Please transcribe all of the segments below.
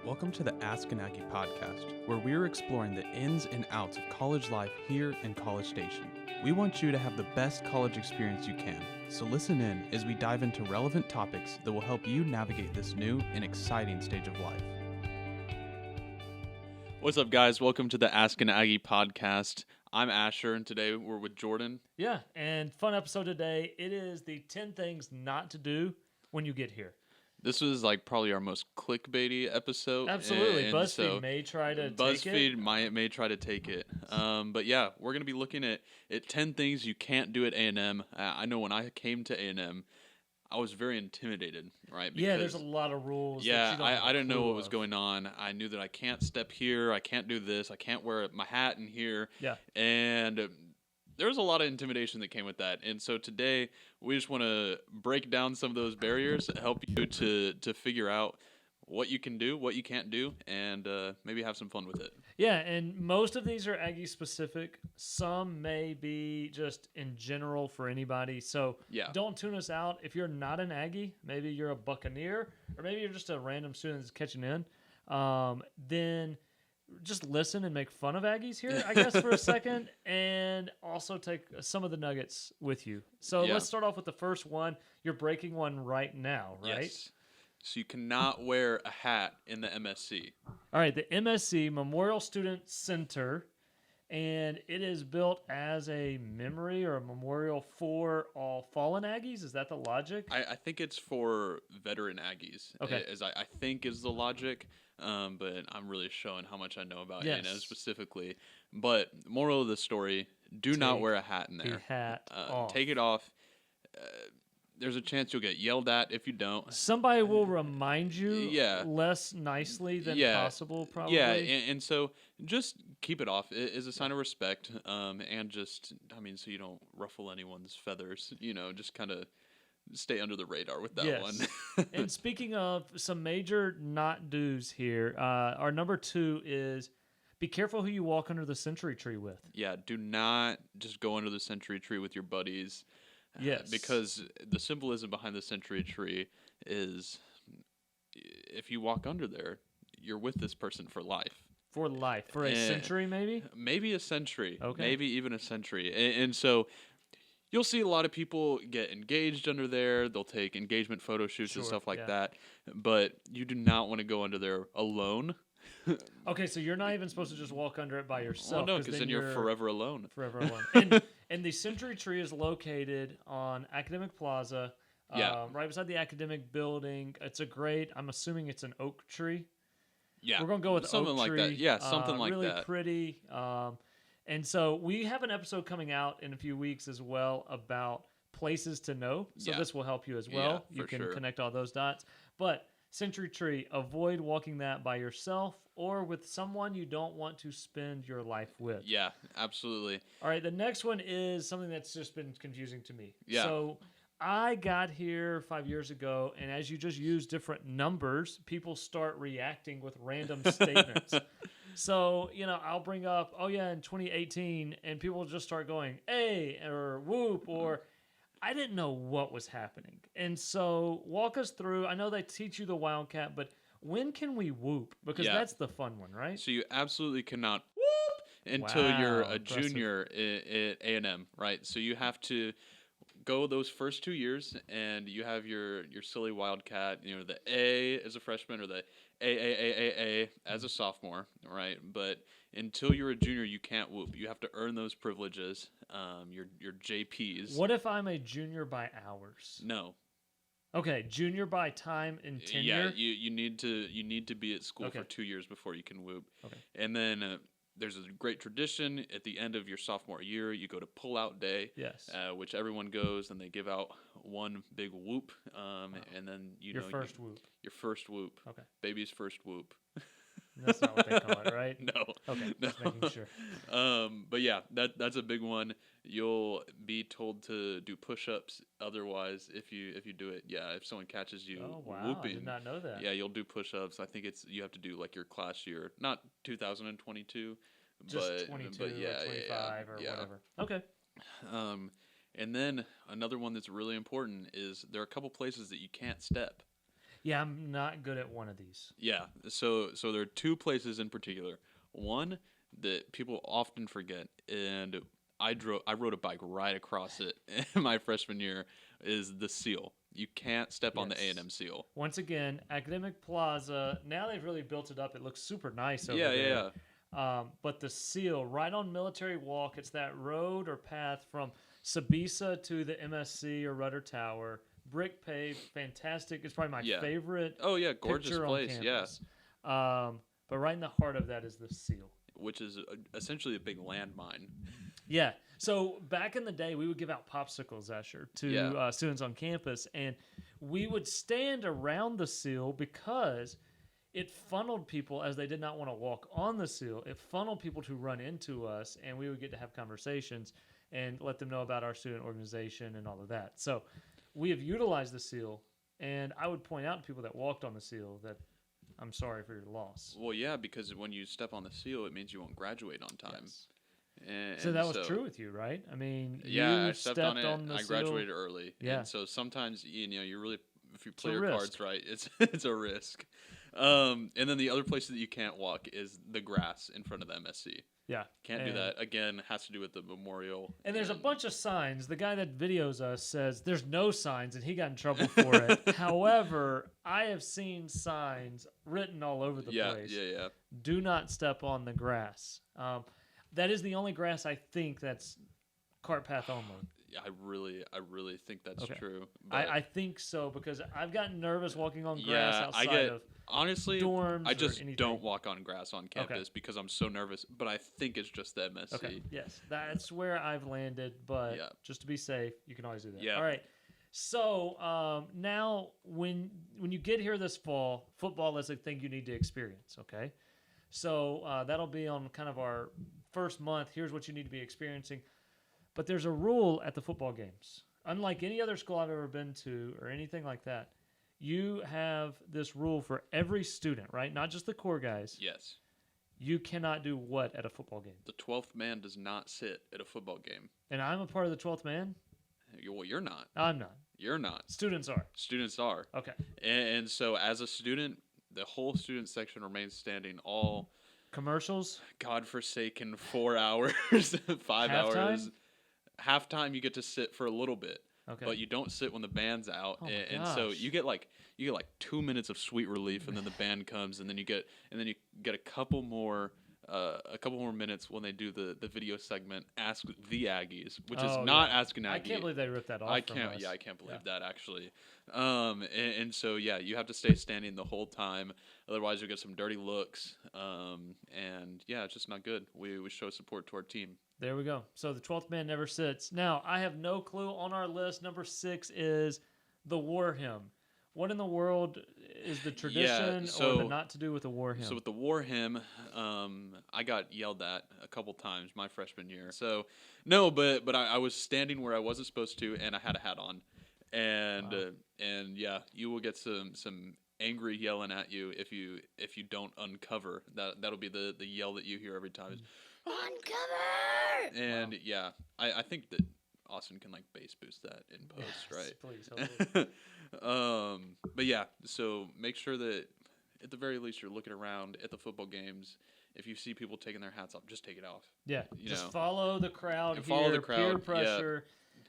Welcome to the Ask an Aggie podcast, where we're exploring the ins and outs of college life here in College Station. We want you to have the best college experience you can, so listen in as we dive into relevant topics that will help you navigate this new and exciting stage of life. What's up, guys? Welcome to the Ask an Aggie podcast. I'm Asher, and today we're with Jordan. Yeah, and fun episode today. It is the 10 things not to do when you get here. This was like probably our most clickbaity episode. Absolutely. And BuzzFeed so may try to take it. BuzzFeed may try to take it. But yeah, we're going to be looking at 10 things you can't do at A&M. I know when I came to A&M, I was very intimidated, right? Because, there's a lot of rules. Yeah, I didn't know what was going on. I knew that I can't step here. I can't do this. I can't wear my hat in here. Yeah. And there was a lot of intimidation that came with that. And so today we just want to break down some of those barriers, help you to figure out what you can do, what you can't do, and maybe have some fun with it. Yeah, and most of these are Aggie specific. Some may be just in general for anybody. So don't tune us out. If you're not an Aggie, maybe you're a Buccaneer, or maybe you're just a random student that's catching in, then just listen and make fun of Aggies here, I guess, for a second, and also take some of the nuggets with you. So let's start off with the first one. You're breaking one right now, right? Yes. So you cannot wear a hat in the MSC. All right, the MSC, Memorial Student Center, and it is built as a memory or a memorial for all fallen Aggies. Is that the logic? I think it's for veteran Aggies, okay. As I think is the logic, but I'm really showing how much I know about A&M specifically. But moral of the story, do not wear a hat in there. The hat off. Take it off. There's a chance you'll get yelled at if you don't. Somebody will remind you less nicely than possible, probably. Yeah, and so just keep it off. It is a sign of respect, and just, so you don't ruffle anyone's feathers, just kind of stay under the radar with that one. And speaking of some major not do's here, our number 2 is be careful who you walk under the century tree with. Yeah, do not just go under the century tree with your buddies. Yes. Because the symbolism behind the century tree is if you walk under there, you're with this person for life. For life. For a century, maybe? Maybe a century. Okay. Maybe even a century. And so you'll see a lot of people get engaged under there. They'll take engagement photo shoots and stuff like that. But you do not want to go under there alone. Okay, so you're not even supposed to just walk under it by yourself. Well, no, because then you're forever alone. Forever alone. And the Century Tree is located on Academic Plaza, right beside the academic building. It's I'm assuming it's an oak tree. Yeah. We're going to go with something oak tree. Like that. Yeah, something like really that. Really pretty. And so we have an episode coming out in a few weeks as well about places to know. So this will help you as well. Yeah, you can connect all those dots. But Century Tree, avoid walking that by yourself or with someone you don't want to spend your life with. Yeah, absolutely. All right, the next one is something that's just been confusing to me. Yeah. So I got here 5 years ago, and as you just use different numbers, people start reacting with random statements. So, I'll bring up, in 2018, and people will just start going, "Hey," or "Whoop," or I didn't know what was happening. And so walk us through. I know they teach you the Wildcat, but when can we whoop? Because that's the fun one, right? So you absolutely cannot whoop until you're a junior at A&M, right? So you have to go those first 2 years, and you have your silly Wildcat, the A as a freshman or the A as a sophomore, right? But until you're a junior, you can't whoop. You have to earn those privileges, your JPs. What if I'm a junior by hours? No. Okay, junior by time and tenure? Yeah, you need to be at school for 2 years before you can whoop. Okay. And then there's a great tradition at the end of your sophomore year. You go to pull-out day, which everyone goes, and they give out one big whoop, and then your first whoop, okay, baby's first whoop. That's not what they call it, right? No. Okay, just making sure. But yeah, that's a big one. You'll be told to do push-ups. Otherwise, if you do it, if someone catches you whooping, I did not know that. Yeah, you'll do push-ups. I think you have to do like your class year, not 2022, just 22 or 25 or whatever. Okay. And then another one that's really important is there are a couple places that you can't step. Yeah, I'm not good at one of these. Yeah. So there are two places in particular. One that people often forget, and I rode a bike right across it in my freshman year, is the Seal. You can't step on the A&M Seal. Once again, Academic Plaza. Now they've really built it up. It looks super nice over there. Yeah. But the Seal, right on Military Walk, it's that road or path from Sabisa to the MSC or Rudder Tower. Brick paved, fantastic. It's probably my favorite. Oh yeah, gorgeous place. Yeah. But right in the heart of that is the Seal, which is essentially a big landmine. Yeah. So back in the day, we would give out popsicles, Asher, to students on campus, and we would stand around the Seal because it funneled people, as they did not want to walk on the Seal. It funneled people to run into us, and we would get to have conversations and let them know about our student organization and all of that. So we have utilized the Seal, and I would point out to people that walked on the Seal that I'm sorry for your loss. Well, yeah, because when you step on the Seal, it means you won't graduate on time. Yes. So that was true with you, right? I mean, I stepped on it. I graduated Seal. Early. Yeah. And so sometimes, you really, if you play your cards right, it's a risk. And then the other place that you can't walk is the grass in front of the MSC. Yeah. Can't do that. Again, has to do with the memorial. And there's a bunch of signs. The guy that videos us says there's no signs, and he got in trouble for it. However, I have seen signs written all over the place. Yeah. Do not step on the grass. That is the only grass I think that's cart path only. Yeah, I really think that's true. I think so because I've gotten nervous walking on grass outside of honestly, dorms. I just don't walk on grass on campus because I'm so nervous. But I think it's just the MSC. Okay. Yes, that's where I've landed. But just to be safe, you can always do that. Yeah. All right. So now, when you get here this fall, football is a thing you need to experience. Okay. So that'll be on kind of our first month. Here's what you need to be experiencing. But there's a rule at the football games. Unlike any other school I've ever been to or anything like that, you have this rule for every student, right? Not just the core guys. Yes. You cannot do what at a football game? The 12th man does not sit at a football game. And I'm a part of the 12th man? Well, you're not. I'm not. You're not. Students are. Students are. Okay. And so as a student, the whole student section remains standing all... Commercials? Godforsaken 4 hours, 5 hours. Halftime, you get to sit for a little bit. Okay. But you don't sit when the band's out, and so you get like 2 minutes of sweet relief, and then the band comes, and then you get a couple more minutes when they do the video segment, Ask the Aggies, which is not asking Aggie. I can't believe they ripped that off. I can't believe that actually. And so you have to stay standing the whole time, otherwise you'll get some dirty looks. And it's just not good. We show support to our team. There we go. So the 12th man never sits. Now, I have no clue on our list. Number 6 is the war hymn. What in the world is the tradition or the not to do with the war hymn? So with the war hymn, I got yelled at a couple times my freshman year. So no, but I was standing where I wasn't supposed to, and I had a hat on, and you will get some angry yelling at you if you don't uncover. That'll be the yell that you hear every time. Is, uncover! And I think that Austin can bass boost that in post, right? Please, hopefully. But so make sure that at the very least you're looking around at the football games. If you see people taking their hats off, just take it off. Yeah, follow the crowd here. Follow the crowd. Peer pressure.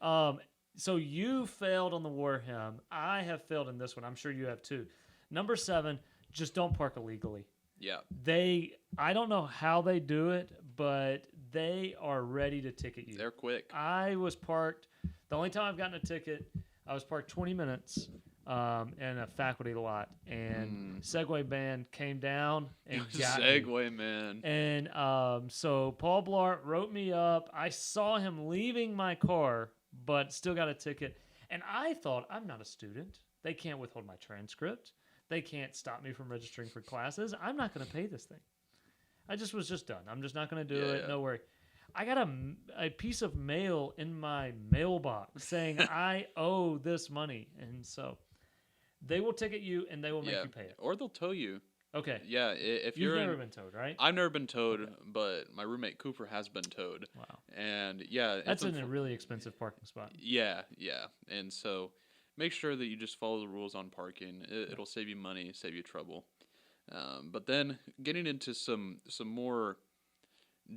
Yeah. So you failed on the war hymn. I have failed in this one. I'm sure you have too. Number 7, just don't park illegally. Yeah. I don't know how they do it, but they are ready to ticket you. They're quick. I was parked. The only time I've gotten a ticket, I was parked 20 minutes in a faculty lot, and Segway band came down and got me. Segway man. And so Paul Blart wrote me up. I saw him leaving my car, but still got a ticket. And I thought, I'm not a student. They can't withhold my transcript. They can't stop me from registering for classes. I'm not going to pay this thing. I was just done. I'm just not going to do it. No worry. I got a piece of mail in my mailbox saying I owe this money. And so they will ticket you and they will make you pay it. Or they'll tow you. Okay. Yeah. If You've never been towed, right? I've never been towed, but my roommate Cooper has been towed. Wow. And that's in a really expensive parking spot. Yeah. And so make sure that you just follow the rules on parking. It'll save you money, save you trouble. But then getting into some more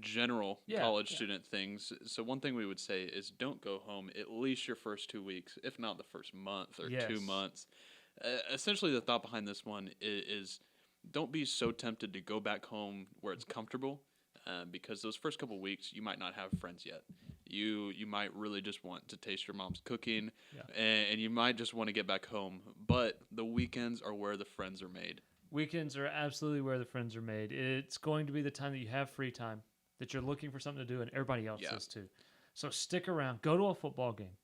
general college student things. So one thing we would say is don't go home at least your first 2 weeks, if not the first month or 2 months. Essentially, the thought behind this one is don't be so tempted to go back home where it's comfortable, because those first couple weeks you might not have friends yet. You might really just want to taste your mom's cooking, and you might just want to get back home. But the weekends are where the friends are made. Weekends are absolutely where the friends are made. It's going to be the time that you have free time, that you're looking for something to do, and everybody else is too. So stick around. Go to a football game.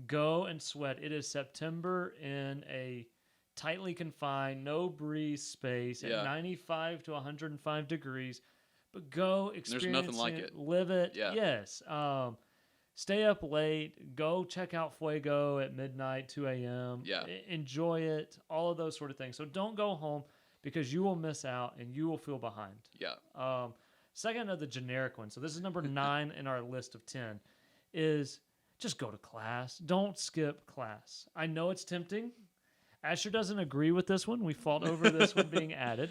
Go and sweat. It is September in a tightly confined, no breeze space at 95 to 105 degrees. But go experience There's nothing like it. Live it. Yeah. Yes. Stay up late. Go check out Fuego at midnight, 2 a.m. Yeah. Enjoy it. All of those sort of things. So don't go home because you will miss out and you will feel behind. Yeah. Second of the generic one. So this is number 9 in our list of 10 is just go to class. Don't skip class. I know it's tempting. Asher doesn't agree with this one. We fought over this one being added.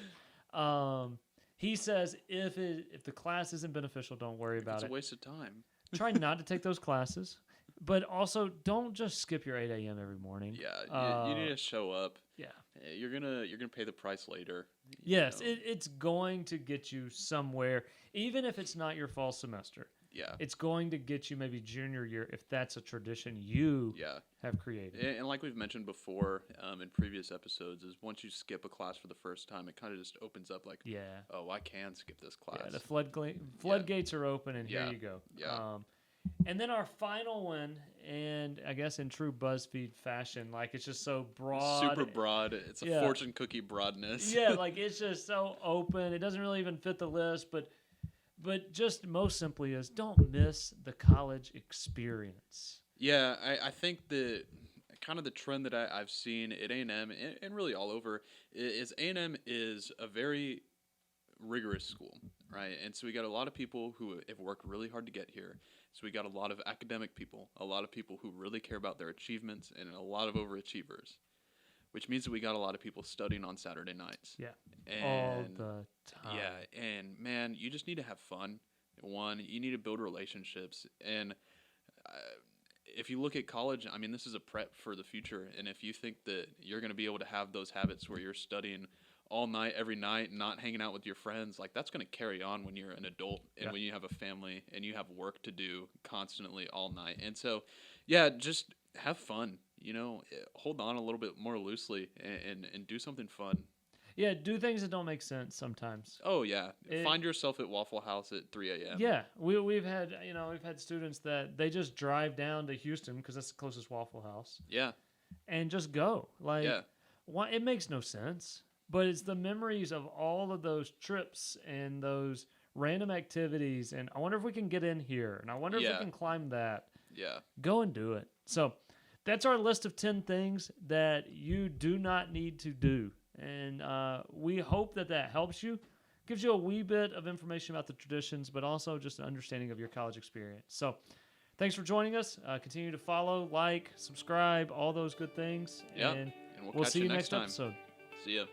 He says if the class isn't beneficial, don't worry about it. It's a waste of time. Try not to take those classes, but also don't just skip your 8 a.m. every morning. Yeah, you need to show up. Yeah, you're gonna pay the price later. Yes, it's going to get you somewhere, even if it's not your fall semester. Yeah, it's going to get you maybe junior year if that's a tradition you have created. And like we've mentioned before in previous episodes, is once you skip a class for the first time, it kind of just opens up like, oh, I can skip this class. Yeah, the floodgates are open, and here you go. Yeah. And then our final one, and I guess in true BuzzFeed fashion, like it's just so broad. Super broad. It's a fortune cookie broadness. Yeah, like it's just so open. It doesn't really even fit the list, but just most simply is don't miss the college experience. Yeah, I think the kind of the trend that I've seen at A&M and really all over is A&M is a very rigorous school, right? And so we got a lot of people who have worked really hard to get here. So we got a lot of academic people, a lot of people who really care about their achievements, and a lot of overachievers, which means that we got a lot of people studying on Saturday nights. Yeah, and all the time. Yeah, and man, you just need to have fun. One, you need to build relationships. And if you look at college, I mean, this is a prep for the future. And if you think that you're going to be able to have those habits where you're studying all night, every night, not hanging out with your friends, like that's going to carry on when you're an adult and when you have a family and you have work to do constantly all night. And so, yeah, just have fun, hold on a little bit more loosely and do something fun. Yeah, do things that don't make sense sometimes. Oh yeah, find yourself at Waffle House at 3 a.m. Yeah, we've had students that they just drive down to Houston because that's the closest Waffle House. Yeah, and just go it makes no sense. But it's the memories of all of those trips and those random activities. And I wonder if we can get in here. And I wonder if we can climb that. Yeah. Go and do it. So that's our list of 10 things that you do not need to do. And we hope that helps you. Gives you a wee bit of information about the traditions, but also just an understanding of your college experience. So thanks for joining us. Continue to follow, like, subscribe, all those good things. Yeah. And we'll see you next time. episode. See ya.